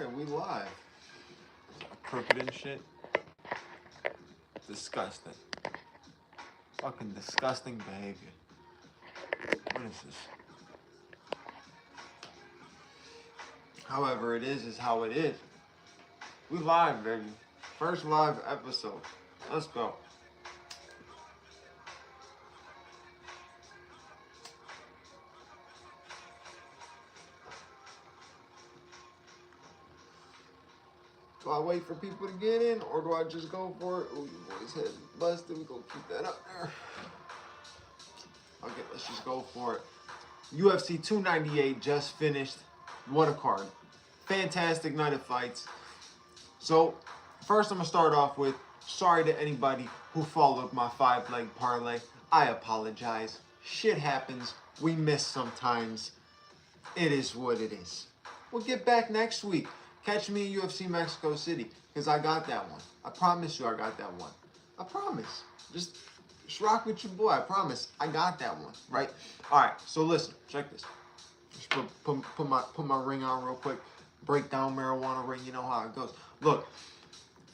Alright, we live. Crooked and shit. Disgusting. Fucking disgusting behavior. What is this? However it is how it is. We live, baby. First live episode. Let's go. Do I wait for people to get in, or do I just go for it? Oh, your boy's head busted. We gonna keep that up there. Okay, let's just go for it. UFC 298 just finished. What a card. Fantastic night of fights. So, first I'm gonna start off with, sorry to anybody who followed my 5-leg parlay. I apologize. Shit happens. We miss sometimes. It is what it is. We'll get back next week. Catch me in UFC Mexico City, because I got that one. I promise you I got that one. I promise. Just rock with your boy. I promise. I got that one, right? All right, so listen. Check this. Just put my ring on real quick. Break down marijuana ring. You know how it goes. Look,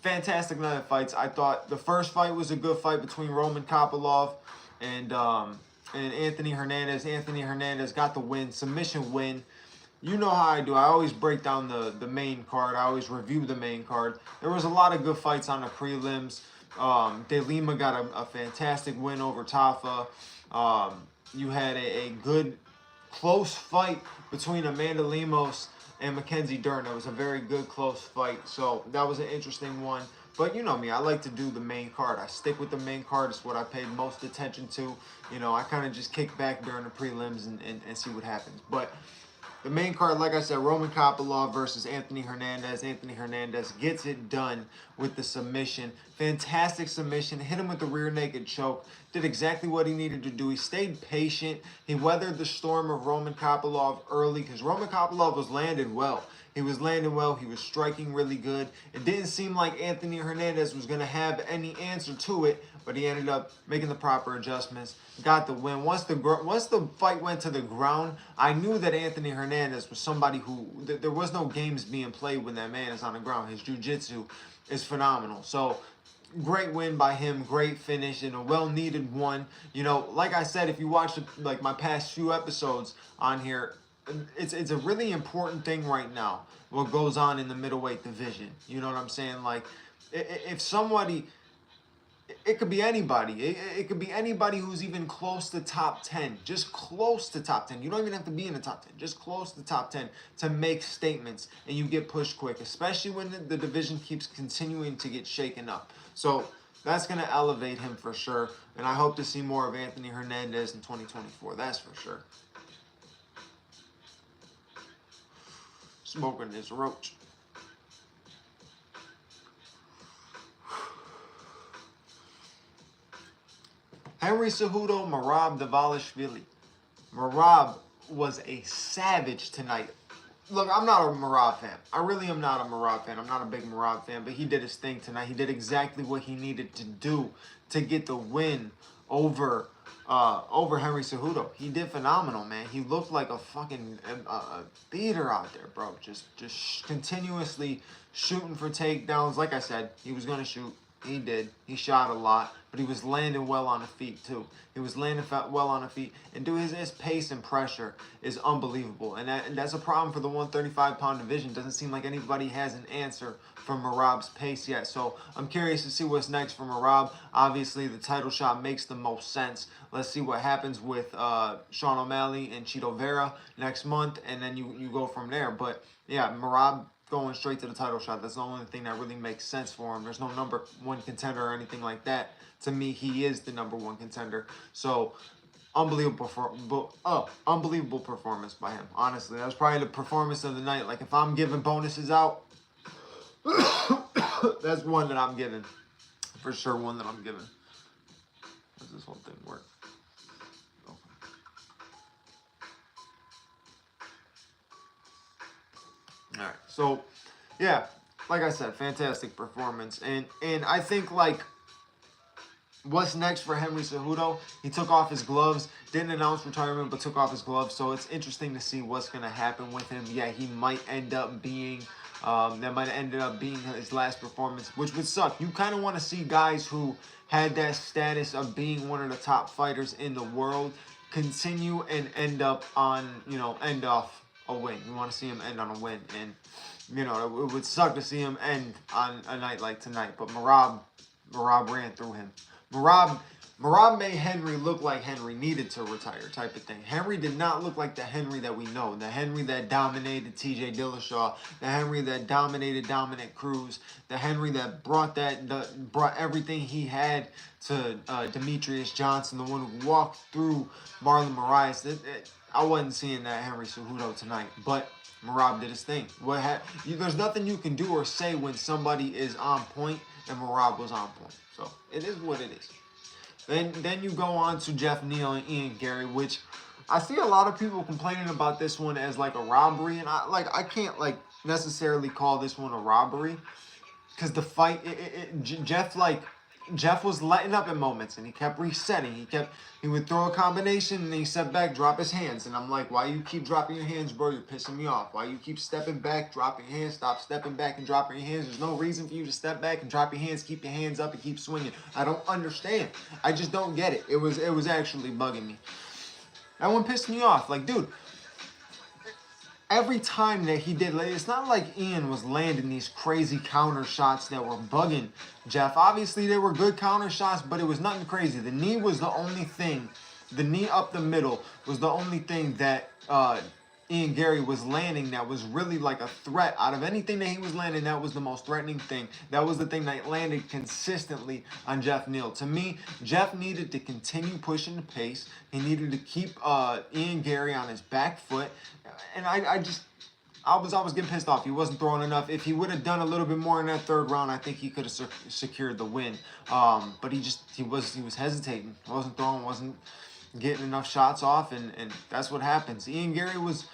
fantastic night of fights. I thought the first fight was a good fight between Roman Kopylov and Anthony Hernandez. Anthony Hernandez got the win. Submission win. You know how I do. I always break down the main card. I always review the main card. There was a lot of good fights on the prelims. De Lima got a fantastic win over Tafa. You had a good, close fight between Amanda Lemos and Mackenzie Dern. It was a very good, close fight. So that was an interesting one. But you know me, I like to do the main card. I stick with the main card. It's what I paid most attention to. You know, I kind of just kick back during the prelims and see what happens. But the main card, like I said, Roman Kopylov versus Anthony Hernandez. Anthony Hernandez gets it done with the submission. Fantastic submission. Hit him with the rear naked choke. Did exactly what he needed to do. He stayed patient. He weathered the storm of Roman Kopylov early because Roman Kopylov was landing well. He was landing well. He was striking really good. It didn't seem like Anthony Hernandez was going to have any answer to it, but he ended up making the proper adjustments. Got the win. Once the fight went to the ground, I knew that Anthony Hernandez was somebody who there was no games being played when that man is on the ground. His jiu-jitsu is phenomenal. So great win by him, great finish, and a well-needed one. You know, like I said, if you watch like my past few episodes on here, it's a really important thing right now, what goes on in the middleweight division. You know what I'm saying? Like, if somebody, it could be anybody. It could be anybody who's even close to top 10. Just close to top 10. You don't even have to be in the top 10. Just close to top 10 to make statements, and you get pushed quick, especially when the division keeps continuing to get shaken up. So that's going to elevate him for sure, and I hope to see more of Anthony Hernandez in 2024. That's for sure. Smoking this roach. Henry Cejudo, Merab Dvalishvili. Merab was a savage tonight. Look, I'm not a Merab fan. I really am not a Merab fan. I'm not a big Merab fan, but he did his thing tonight. He did exactly what he needed to do to get the win over Henry Cejudo. He did phenomenal, man. He looked like a fucking beater out there, bro. Just continuously shooting for takedowns. Like I said, he was going to shoot. He did. He shot a lot, but he was landing well on the feet, too. He was landing well on the feet. And dude, his pace and pressure is unbelievable. And that's a problem for the 135-pound division. Doesn't seem like anybody has an answer for Merab's pace yet. So I'm curious to see what's next for Merab. Obviously, the title shot makes the most sense. Let's see what happens with Sean O'Malley and Chito Vera next month, and then you go from there. But, yeah, Merab going straight to the title shot. That's the only thing that really makes sense for him. There's no number one contender or anything like that. To me, he is the number one contender. So, unbelievable performance by him. Honestly, that was probably the performance of the night. Like, if I'm giving bonuses out, that's one that I'm giving. For sure, one that I'm giving. How does this whole thing work? All right, so yeah, like I said, fantastic performance, and I think like what's next for Henry Cejudo? He took off his gloves, didn't announce retirement but took off his gloves. So it's interesting to see what's going to happen with him. Yeah, he might end up being, that might have ended up being his last performance, which would suck. You kind of want to see guys who had that status of being one of the top fighters in the world continue and end up on, end off a win. You want to see him end on a win. And, it would suck to see him end on a night like tonight. But Merab ran through him. Merab made Henry look like Henry needed to retire type of thing. Henry did not look like the Henry that we know. The Henry that dominated TJ Dillashaw. The Henry that dominated Dominic Cruz. The Henry that brought everything he had to Demetrius Johnson. The one who walked through Marlon Moraes. I wasn't seeing that Henry Cejudo tonight. But Merab did his thing. There's nothing you can do or say when somebody is on point, and Merab was on point. So it is what it is. Then you go on to Jeff Neal and Ian Gary, which I see a lot of people complaining about this one as like a robbery, and I can't necessarily call this one a robbery, because the fight Jeff was letting up in moments, and he kept resetting. He would throw a combination, and then he set back, drop his hands. And I'm like, why you keep dropping your hands, bro? You're pissing me off. Why you keep stepping back, dropping your hands? Stop stepping back and dropping your hands. There's no reason for you to step back and drop your hands, keep your hands up, and keep swinging. I don't understand. I just don't get it. It was actually bugging me. That one pissed me off. Like, dude, every time that he did, it's not like Ian was landing these crazy counter shots that were bugging Jeff. Obviously, they were good counter shots, but it was nothing crazy. The knee was the only thing. The knee up the middle was the only thing that Ian Gary was landing that was really like a threat. Out of anything that he was landing, that was the most threatening thing. That was the thing that landed consistently on Jeff Neal. To me, Jeff needed to continue pushing the pace. He needed to keep Ian Gary on his back foot. And I was getting pissed off. He wasn't throwing enough. If he would have done a little bit more in that third round, I think he could have secured the win. But he was hesitating. He wasn't throwing, wasn't getting enough shots off, and that's what happens. Ian Gary was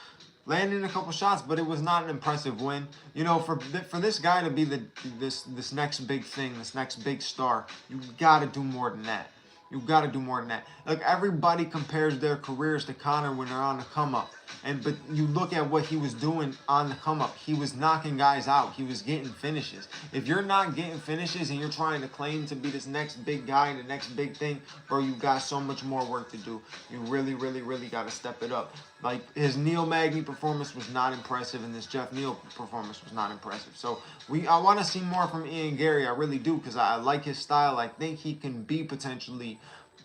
landing a couple shots, but it was not an impressive win. For this guy to be this next big thing, this next big star, you got to do more than that. You got to do more than that. Look, everybody compares their careers to Conor when they're on the come up. But you look at what he was doing on the come up. He was knocking guys out. He was getting finishes. If you're not getting finishes and you're trying to claim to be this next big guy, the next big thing, bro, you got so much more work to do. You really, really, really got to step it up. Like, his Neil Magny performance was not impressive, and this Jeff Neal performance was not impressive. So I want to see more from Ian Gary. I really do, because I like his style. I think he can be potentially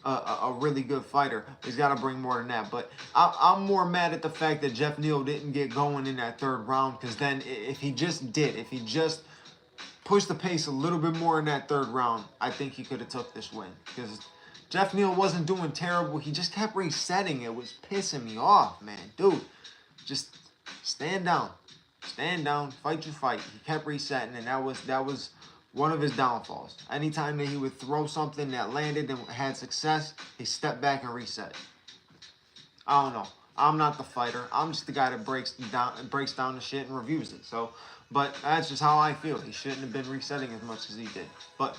a really good fighter. He's got to bring more than that. But I'm more mad at the fact that Jeff Neal didn't get going in that third round, because then if he just pushed the pace a little bit more in that third round, I think he could have took this win. Because Jeff Neal wasn't doing terrible. He just kept resetting. It was pissing me off, man. Dude, just stand down. Stand down. Fight your fight. He kept resetting, and that was one of his downfalls. Anytime that he would throw something that landed and had success, he stepped back and reset. I don't know. I'm not the fighter. I'm just the guy that breaks down the shit and reviews it. But that's just how I feel. He shouldn't have been resetting as much as he did. But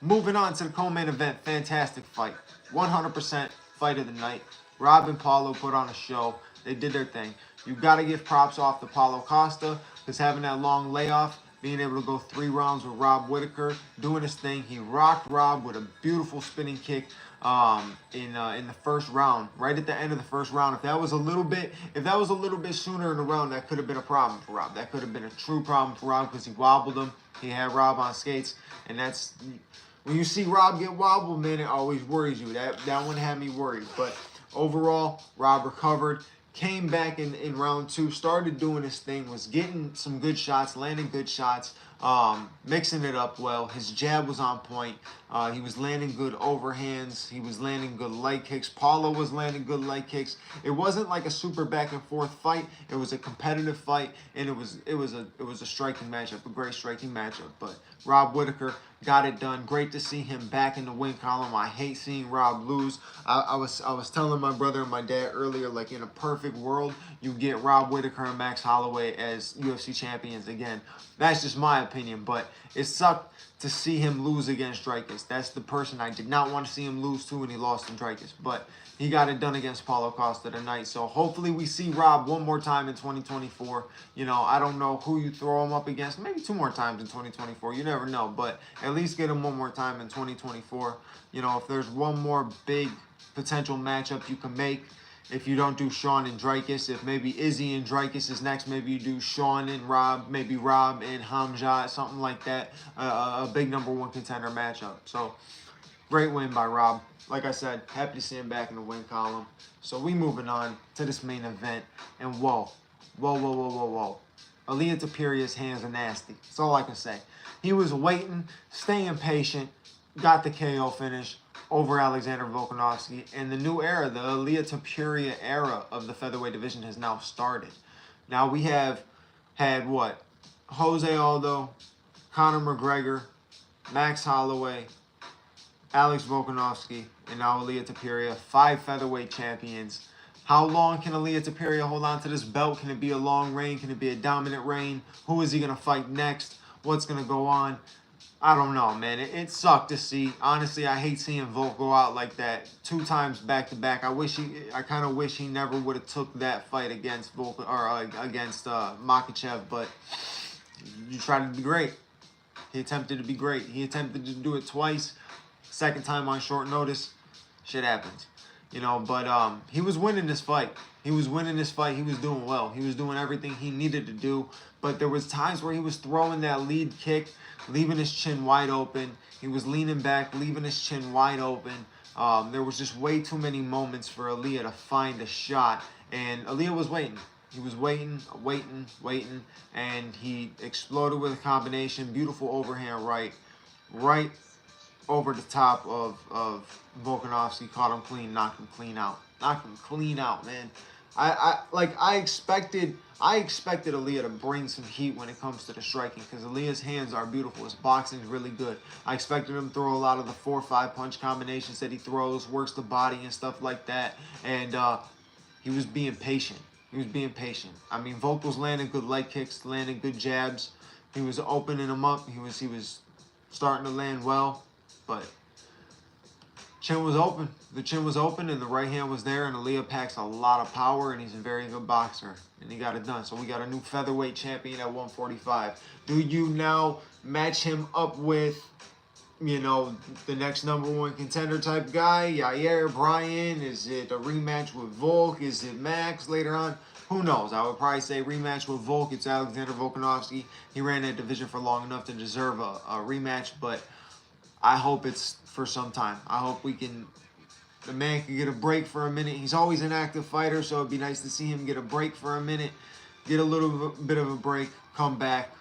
moving on to the co-main event, fantastic fight. 100% fight of the night. Rob and Paulo put on a show. They did their thing. You got to give props off to Paulo Costa, because having that long layoff, being able to go 3 rounds with Rob Whittaker, doing his thing. He rocked Rob with a beautiful spinning kick in the first round, right at the end of the first round. If that was a little bit sooner in the round, that could have been a problem for Rob. That could have been a true problem for Rob, because he wobbled him. He had Rob on skates, and that's when you see Rob get wobbled, man, it always worries you. That one had me worried. But overall, Rob recovered. Came back in round 2, started doing his thing, was getting some good shots, landing good shots, mixing it up well. His jab was on point. He was landing good overhands. He was landing good leg kicks. Paulo was landing good leg kicks. It wasn't like a super back and forth fight. It was a competitive fight, and it was a striking matchup, a great striking matchup. But Rob Whittaker got it done. Great to see him back in the win column. I hate seeing Rob lose. I was telling my brother and my dad earlier, like, in a perfect world, you get Rob Whittaker and Max Holloway as UFC champions again. That's just my opinion, but it sucked to see him lose against Dricus. That's the person I did not want to see him lose to, and he lost to Dricus. But he got it done against Paulo Costa tonight. So hopefully we see Rob one more time in 2024. You know, I don't know who you throw him up against. Maybe 2 more times in 2024. You never know. But at least get him one more time in 2024. You know, if there's one more big potential matchup you can make, if you don't do Sean and Dricus, if maybe Izzy and Dricus is next, maybe you do Sean and Rob, maybe Rob and Hamzat, something like that. A big #1 contender matchup. So, great win by Rob. Like I said, happy to see him back in the win column. So, we moving on to this main event. And whoa. Ilia Topuria's hands are nasty. That's all I can say. He was waiting, staying patient, got the KO finish over Alexander Volkanovski, and the new era, the Ilia Topuria era of the featherweight division has now started. Now we have had what? Jose Aldo, Conor McGregor, Max Holloway, Alex Volkanovski, and now Ilia Topuria, 5 featherweight champions. How long can Ilia Topuria hold on to this belt? Can it be a long reign? Can it be a dominant reign? Who is he going to fight next? What's going to go on? I don't know, man. It sucked to see. Honestly, I hate seeing Volk go out like that 2 times back to back. I kind of wish he never would have took that fight against Volk or against Makhachev. But you tried to be great. He attempted to be great. He attempted to do it twice. Second time on short notice, shit happens. You know, but he was winning this fight. He was winning this fight. He was doing well. He was doing everything he needed to do. But there was times where he was throwing that lead kick, leaving his chin wide open. He was leaning back, leaving his chin wide open. There was just way too many moments for Ilia to find a shot. And Ilia was waiting. He was waiting, and he exploded with a combination. Beautiful overhand right over the top of Volkanovski, caught him clean, knocked him clean out, man. I expected Ilia to bring some heat when it comes to the striking, because Ilia's hands are beautiful. His boxing's really good. I expected him to throw a lot of the 4 or 5 punch combinations that he throws, works the body and stuff like that. And he was being patient. I mean, Volk was landing good leg kicks, landing good jabs. He was opening them up. He was starting to land well, but chin was open. The chin was open, and the right hand was there, and Ilia packs a lot of power, and he's a very good boxer, and he got it done. So we got a new featherweight champion at 145. Do you now match him up with, you know, the next #1 contender type guy, Yair, Brian? Is it a rematch with Volk? Is it Max later on? Who knows? I would probably say rematch with Volk. It's Alexander Volkanovski. He ran that division for long enough to deserve a rematch, but I hope it's for some time. I hope the man can get a break for a minute. He's always an active fighter, so it'd be nice to see him get a break for a minute, get a little bit of a break, come back,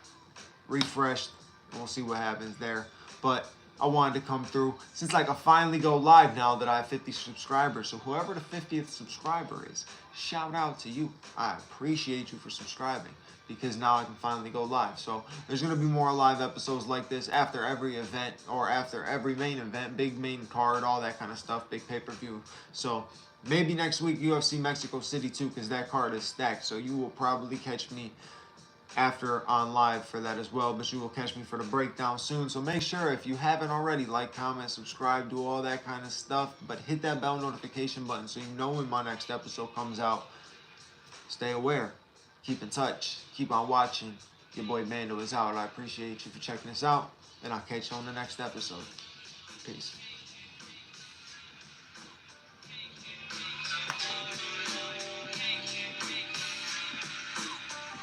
refreshed, and we'll see what happens there. But I wanted to come through since I can finally go live now that I have 50 subscribers. So whoever the 50th subscriber is, shout out to you. I appreciate you for subscribing, because now I can finally go live. So there's going to be more live episodes like this after every event, or after every main event, big main card, all that kind of stuff, big pay-per-view. So maybe next week UFC Mexico City too, because that card is stacked. So you will probably catch me after on live for that as well, but you will catch me for the breakdown soon. So make sure, if you haven't already, like, comment, subscribe, do all that kind of stuff, but hit that bell notification button so you know when my next episode comes out. Stay aware, keep in touch, keep on watching. Your boy Bando is out. I appreciate you for checking this out, and I'll catch you on the next episode. Peace.